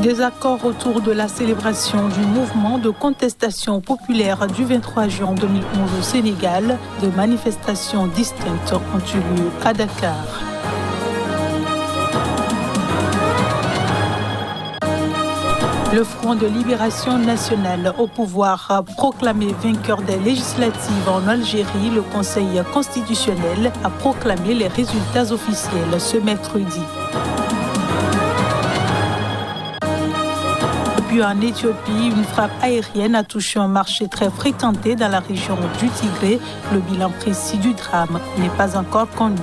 Désaccord autour de la célébration du mouvement de contestation populaire du 23 juin 2011 au Sénégal. De manifestations distinctes ont eu lieu à Dakar. Le Front de Libération Nationale au pouvoir a proclamé vainqueur des législatives en Algérie. Le Conseil constitutionnel a proclamé les résultats officiels ce mercredi. Puis en Éthiopie, une frappe aérienne a touché un marché très fréquenté dans la région du Tigré. Le bilan précis du drame n'est pas encore connu.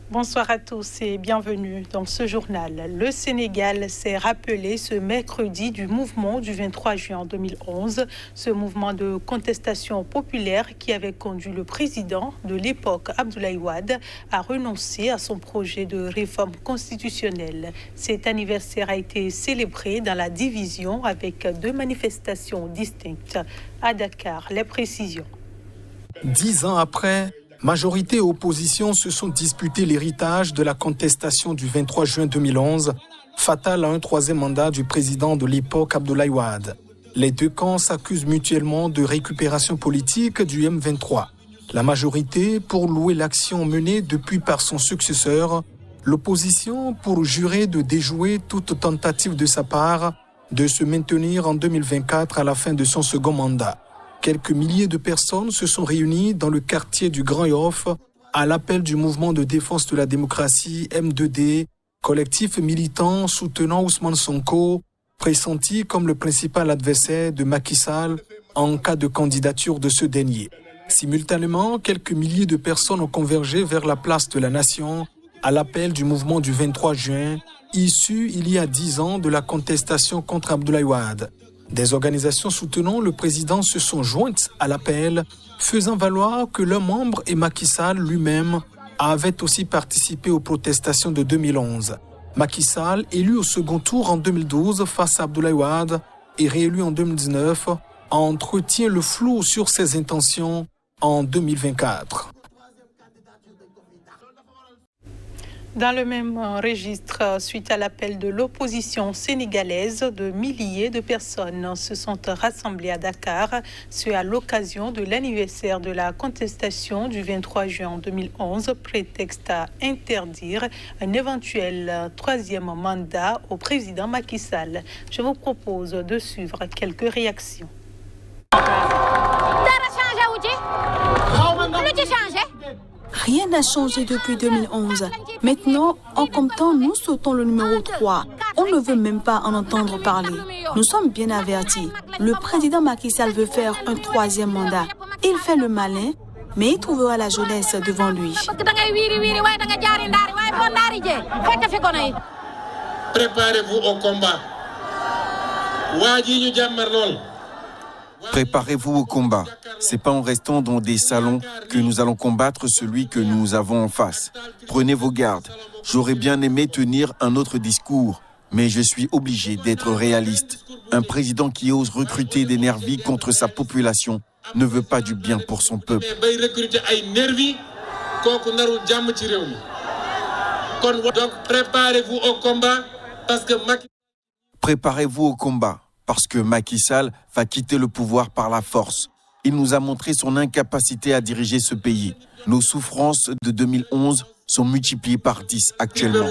Bonsoir à tous et bienvenue dans ce journal. Le Sénégal s'est rappelé ce mercredi du mouvement du 23 juin 2011, ce mouvement de contestation populaire qui avait conduit le président de l'époque, Abdoulaye Wade, à renoncer à son projet de réforme constitutionnelle. Cet anniversaire a été célébré dans la division avec 2 manifestations distinctes. À Dakar, les précisions. 10 ans après, majorité et opposition se sont disputés l'héritage de la contestation du 23 juin 2011, fatale à un 3e mandat du président de l'époque Abdoulaye Wade. Les 2 camps s'accusent mutuellement de récupération politique du M23. La majorité pour louer l'action menée depuis par son successeur, l'opposition pour jurer de déjouer toute tentative de sa part de se maintenir en 2024 à la fin de son second mandat. Quelques milliers de personnes se sont réunies dans le quartier du Grand Yoff à l'appel du mouvement de défense de la démocratie M2D, collectif militant soutenant Ousmane Sonko, pressenti comme le principal adversaire de Macky Sall en cas de candidature de ce dernier. Simultanément, quelques milliers de personnes ont convergé vers la place de la Nation à l'appel du mouvement du 23 juin, issu il y a 10 ans de la contestation contre Abdoulaye Wade. Des organisations soutenant le président se sont jointes à l'appel, faisant valoir que leurs membres et Macky Sall lui-même avaient aussi participé aux protestations de 2011. Macky Sall, élu au second tour en 2012 face à Abdoulaye Wade et réélu en 2019, entretient le flou sur ses intentions en 2024. Dans le même registre, suite à l'appel de l'opposition sénégalaise, de milliers de personnes se sont rassemblées à Dakar, ce à l'occasion de l'anniversaire de la contestation du 23 juin 2011, prétexte à interdire un éventuel 3e mandat au président Macky Sall. Je vous propose de suivre quelques réactions. Rien n'a changé depuis 2011. Maintenant, en comptant, nous sautons le numéro 3. On ne veut même pas en entendre parler. Nous sommes bien avertis. Le président Macky Sall veut faire un 3e mandat. Il fait le malin, mais il trouvera la jeunesse devant lui. Préparez-vous au combat. Préparez-vous au combat. C'est pas en restant dans des salons que nous allons combattre celui que nous avons en face. Prenez vos gardes. J'aurais bien aimé tenir un autre discours, mais je suis obligé d'être réaliste. Un président qui ose recruter des nervis contre sa population ne veut pas du bien pour son peuple. Donc préparez-vous au combat Préparez-vous au combat. Parce que Macky Sall va quitter le pouvoir par la force. Il nous a montré son incapacité à diriger ce pays. Nos souffrances de 2011 sont multipliées par 10 actuellement.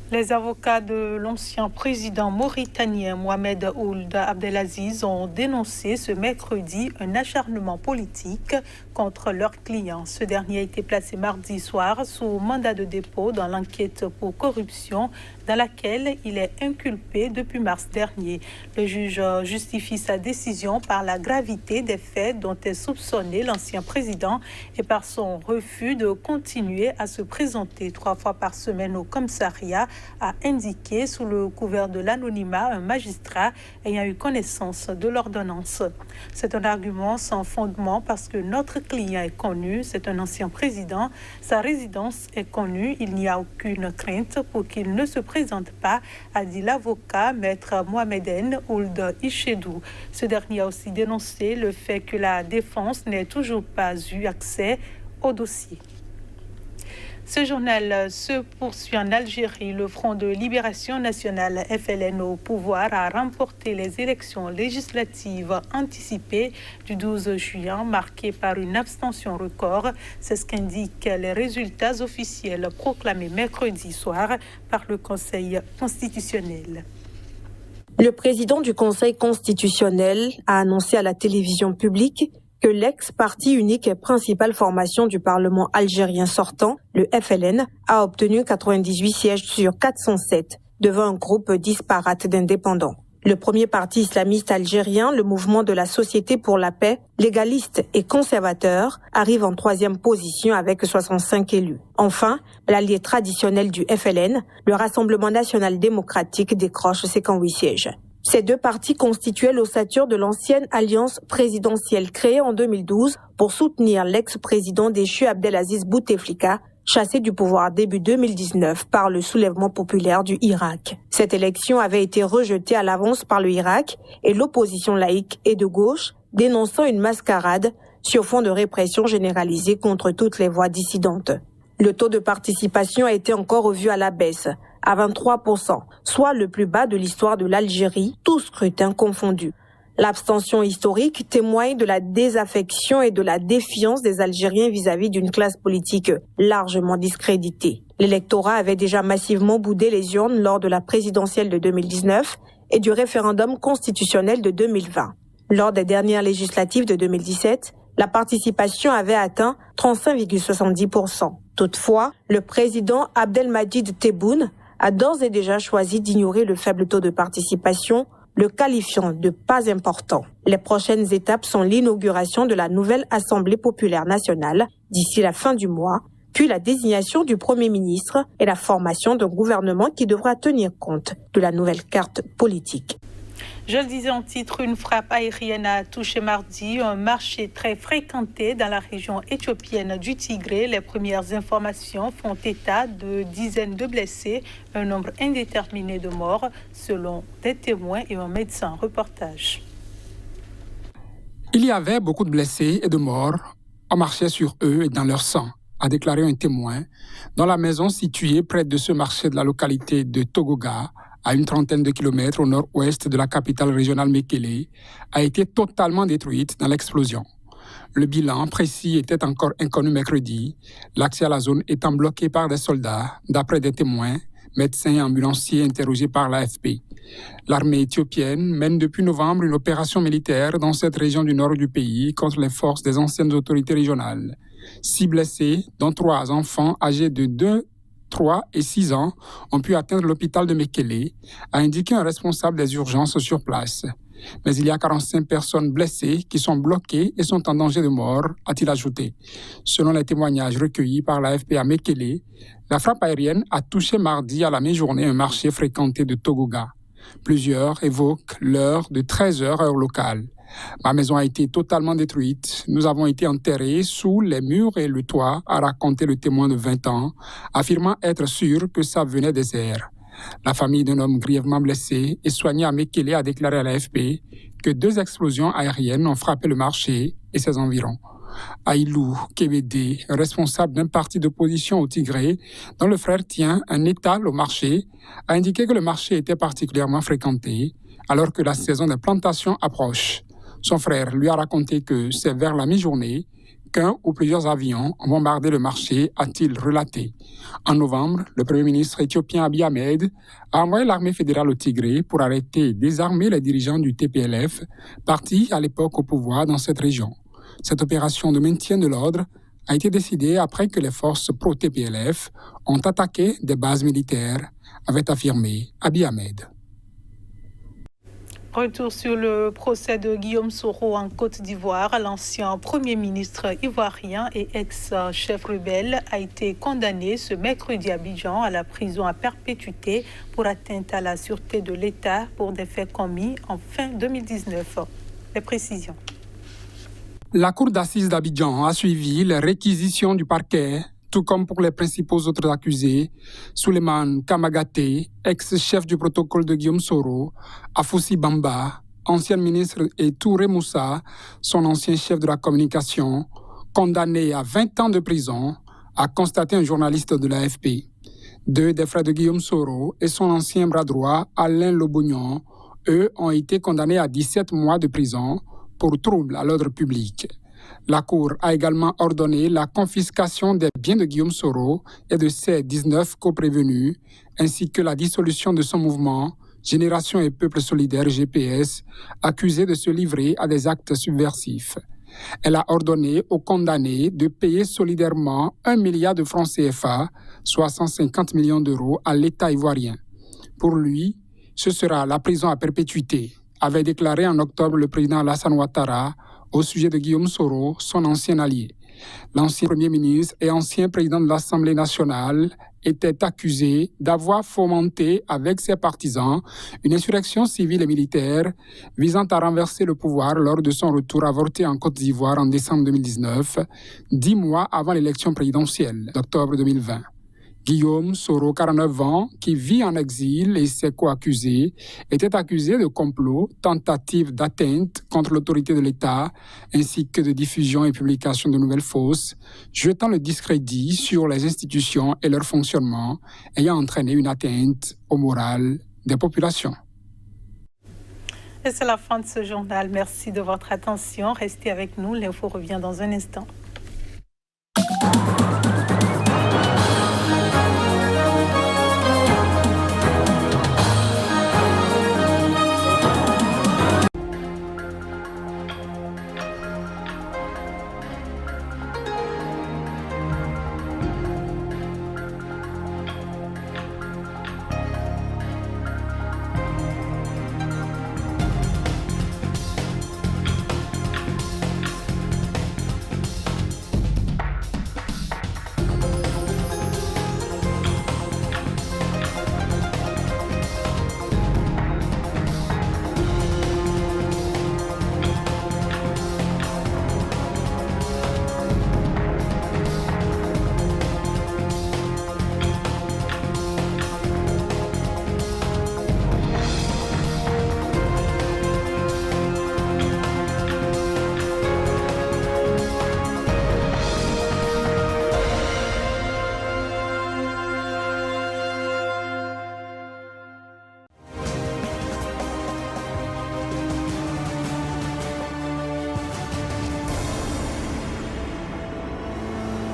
Les avocats de l'ancien président mauritanien Mohamed Ould Abdelaziz ont dénoncé ce mercredi un acharnement politique contre leur client. Ce dernier a été placé mardi soir sous mandat de dépôt dans l'enquête pour corruption dans laquelle il est inculpé depuis mars dernier. Le juge justifie sa décision par la gravité des faits dont est soupçonné l'ancien président et par son refus de continuer à se présenter 3 fois par semaine au commissariat, a indiqué sous le couvert de l'anonymat un magistrat ayant eu connaissance de l'ordonnance. C'est un argument sans fondement parce que notre client est connu, c'est un ancien président, sa résidence est connue, il n'y a aucune crainte pour qu'il ne se présente présente pas, a dit l'avocat maître Mohameden Ould Ichedou. Ce dernier a aussi dénoncé le fait que la défense n'ait toujours pas eu accès au dossier. Ce journal se poursuit en Algérie. Le Front de Libération Nationale, FLN, au pouvoir, a remporté les élections législatives anticipées du 12 juin, marquées par une abstention record. C'est ce qu'indiquent les résultats officiels proclamés mercredi soir par le Conseil constitutionnel. Le président du Conseil constitutionnel a annoncé à la télévision publique que l'ex-parti unique et principale formation du Parlement algérien sortant, le FLN, a obtenu 98 sièges sur 407 devant un groupe disparate d'indépendants. Le premier parti islamiste algérien, le Mouvement de la Société pour la Paix, légaliste et conservateur, arrive en troisième position avec 65 élus. Enfin, l'allié traditionnel du FLN, le Rassemblement national démocratique, décroche 58 sièges. Ces deux partis constituaient l'ossature de l'ancienne alliance présidentielle créée en 2012 pour soutenir l'ex-président déchu Abdelaziz Bouteflika, chassé du pouvoir début 2019 par le soulèvement populaire du Irak. Cette élection avait été rejetée à l'avance par le Irak et l'opposition laïque et de gauche, dénonçant une mascarade sur fond de répression généralisée contre toutes les voix dissidentes. Le taux de participation a été encore revu à la baisse, à 23%, soit le plus bas de l'histoire de l'Algérie, tous scrutins confondus. L'abstention historique témoigne de la désaffection et de la défiance des Algériens vis-à-vis d'une classe politique largement discréditée. L'électorat avait déjà massivement boudé les urnes lors de la présidentielle de 2019 et du référendum constitutionnel de 2020. Lors des dernières législatives de 2017, la participation avait atteint 35,70%. Toutefois, le président Abdelmadjid Tebboune a d'ores et déjà choisi d'ignorer le faible taux de participation, le qualifiant de pas important. Les prochaines étapes sont l'inauguration de la nouvelle Assemblée populaire nationale d'ici la fin du mois, puis la désignation du Premier ministre et la formation d'un gouvernement qui devra tenir compte de la nouvelle carte politique. Je le disais en titre, une frappe aérienne a touché mardi un marché très fréquenté dans la région éthiopienne du Tigré. Les premières informations font état de dizaines de blessés, un nombre indéterminé de morts, selon des témoins et un médecin. Reportage. Il y avait beaucoup de blessés et de morts. On marchait sur eux et dans leur sang, a déclaré un témoin, dans la maison située près de ce marché de la localité de Togoga, à une trentaine de kilomètres au nord-ouest de la capitale régionale Mekele, a été totalement détruite dans l'explosion. Le bilan précis était encore inconnu mercredi, l'accès à la zone étant bloqué par des soldats, d'après des témoins, médecins et ambulanciers interrogés par l'AFP. L'armée éthiopienne mène depuis novembre une opération militaire dans cette région du nord du pays contre les forces des anciennes autorités régionales. 6 blessés, dont 3 enfants âgés de 2, 3 et 6 ans, ont pu atteindre l'hôpital de Mekele, a indiqué un responsable des urgences sur place. Mais il y a 45 personnes blessées qui sont bloquées et sont en danger de mort, a-t-il ajouté. Selon les témoignages recueillis par l'AFP à Mekele, la frappe aérienne a touché mardi à la mi-journée un marché fréquenté de Togoga. Plusieurs évoquent l'heure de 13h heure locale. Ma maison a été totalement détruite. Nous avons été enterrés sous les murs et le toit, a raconté le témoin de 20 ans, affirmant être sûr que ça venait des airs. La famille d'un homme grièvement blessé et soigné à Mekele a déclaré à l'AFP que 2 explosions aériennes ont frappé le marché et ses environs. Aïlou Kebede, responsable d'un parti d'opposition au Tigré, dont le frère tient un étal au marché, a indiqué que le marché était particulièrement fréquenté alors que la saison des plantations approche. Son frère lui a raconté que c'est vers la mi-journée qu'un ou plusieurs avions ont bombardé le marché, a-t-il relaté. En novembre, le Premier ministre éthiopien Abiy Ahmed a envoyé l'armée fédérale au Tigré pour arrêter et désarmer les dirigeants du TPLF, parti à l'époque au pouvoir dans cette région. Cette opération de maintien de l'ordre a été décidée après que les forces pro-TPLF ont attaqué des bases militaires, avait affirmé Abiy Ahmed. Retour sur le procès de Guillaume Soro en Côte d'Ivoire. L'ancien Premier ministre ivoirien et ex-chef rebelle a été condamné ce mercredi à Abidjan à la prison à perpétuité pour atteinte à la sûreté de l'État pour des faits commis en fin 2019. Les précisions. La cour d'assises d'Abidjan a suivi les réquisitions du parquet. tout comme pour les principaux autres accusés, Souleymane Kamagaté, ex-chef du protocole de Guillaume Soro, Afoussi Bamba, ancien ministre, et Touré Moussa, son ancien chef de la communication, condamné à 20 ans de prison, a constaté un journaliste de l'AFP. 2 des frères de Guillaume Soro et son ancien bras droit, Alain Lobognon, eux, ont été condamnés à 17 mois de prison pour trouble à l'ordre public. La Cour a également ordonné la confiscation des biens de Guillaume Soro et de ses 19 coprévenus, ainsi que la dissolution de son mouvement Génération et Peuple Solidaire GPS, accusé de se livrer à des actes subversifs. Elle a ordonné aux condamnés de payer solidairement 1 milliard de francs CFA, soit 150 millions d'euros, à l'État ivoirien. Pour lui, ce sera la prison à perpétuité, avait déclaré en octobre le président Alassane Ouattara au sujet de Guillaume Soro, son ancien allié. L'ancien Premier ministre et ancien président de l'Assemblée nationale était accusé d'avoir fomenté avec ses partisans une insurrection civile et militaire visant à renverser le pouvoir lors de son retour avorté en Côte d'Ivoire en décembre 2019, 10 mois avant l'élection présidentielle d'octobre 2020. Guillaume Soro, 49 ans, qui vit en exil et ses co-accusés, était accusé de complot, tentative d'atteinte contre l'autorité de l'État, ainsi que de diffusion et publication de nouvelles fausses, jetant le discrédit sur les institutions et leur fonctionnement, ayant entraîné une atteinte au moral des populations. Et c'est la fin de ce journal. Merci de votre attention. Restez avec nous. L'info revient dans un instant.